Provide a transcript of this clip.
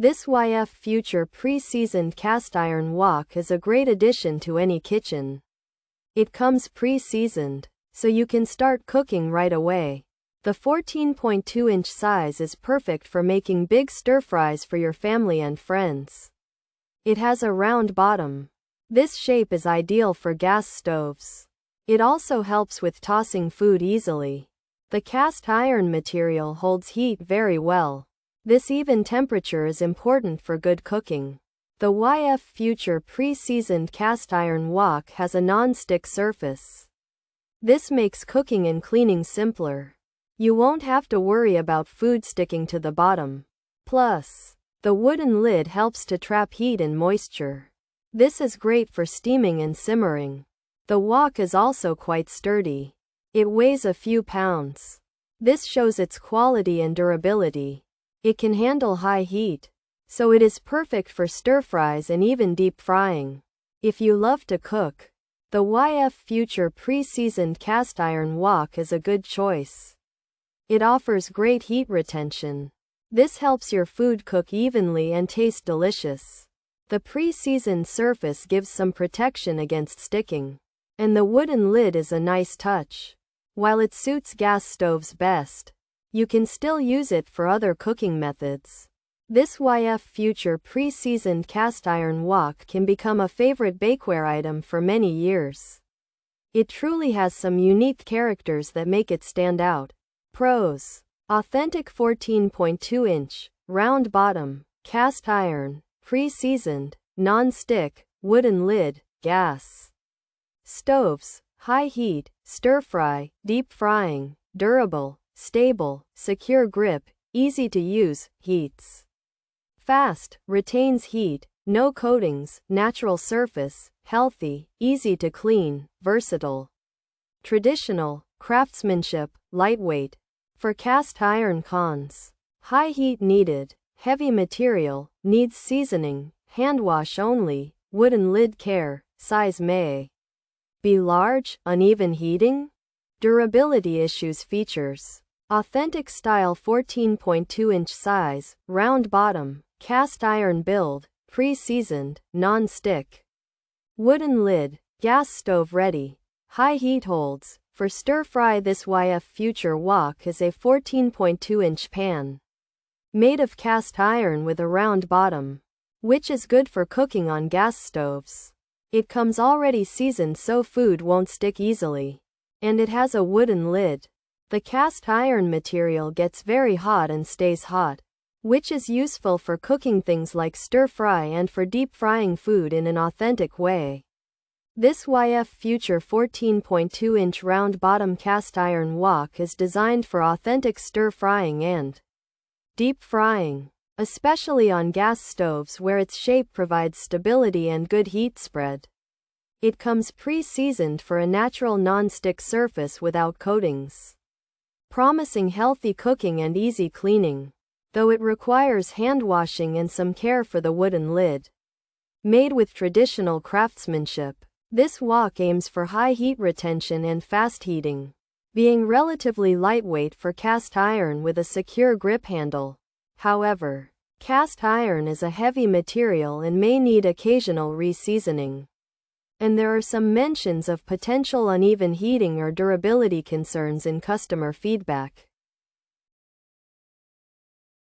This YFFUTURE pre-seasoned cast iron wok is a great addition to any kitchen. It comes pre-seasoned, so you can start cooking right away. The 14.2-inch size is perfect for making big stir-fries for your family and friends. It has a round bottom. This shape is ideal for gas stoves. It also helps with tossing food easily. The cast iron material holds heat very well. This even temperature is important for good cooking. The YFFUTURE pre-seasoned cast iron wok has a non-stick surface. This makes cooking and cleaning simpler. You won't have to worry about food sticking to the bottom. Plus, the wooden lid helps to trap heat and moisture. This is great for steaming and simmering. The wok is also quite sturdy. It weighs a few pounds. This shows its quality and durability. It can handle high heat, so it is perfect for stir-fries and even deep frying. If you love to cook, the YFFUTURE pre-seasoned cast iron wok is a good choice. It offers great heat retention. This helps your food cook evenly and taste delicious. The pre-seasoned surface gives some protection against sticking, and the wooden lid is a nice touch. While it suits gas stoves best, you can still use it for other cooking methods. This YFFUTURE pre-seasoned cast iron wok can become a favorite bakeware item for many years. It truly has some unique characters that make it stand out. Pros: authentic 14.2-inch, round bottom, cast iron, pre-seasoned, non-stick, wooden lid, gas stoves, high heat, stir-fry, deep frying, durable, stable, secure grip, easy to use, heats fast, retains heat, no coatings, natural surface, healthy, easy to clean, versatile. Traditional, craftsmanship, lightweight. For cast iron cons: high heat needed, heavy material, needs seasoning, hand wash only, wooden lid care, size may be large, uneven heating. Durability issues. Features: authentic style 14.2-inch size, round bottom, cast iron build, pre-seasoned, non-stick, wooden lid, gas stove ready, high heat holds. For stir-fry, this YFFUTURE wok is a 14.2-inch pan made of cast iron with a round bottom, which is good for cooking on gas stoves. It comes already seasoned so food won't stick easily, and it has a wooden lid. The cast iron material gets very hot and stays hot, which is useful for cooking things like stir-fry and for deep frying food in an authentic way. This YFFUTURE 14.2-inch round bottom cast iron wok is designed for authentic stir-frying and deep frying, especially on gas stoves where its shape provides stability and good heat spread. It comes pre-seasoned for a natural non-stick surface without coatings, promising healthy cooking and easy cleaning, though it requires hand washing and some care for the wooden lid. Made with traditional craftsmanship, this wok aims for high heat retention and fast heating, being relatively lightweight for cast iron with a secure grip handle. However, cast iron is a heavy material and may need occasional re-seasoning, and there are some mentions of potential uneven heating or durability concerns in customer feedback.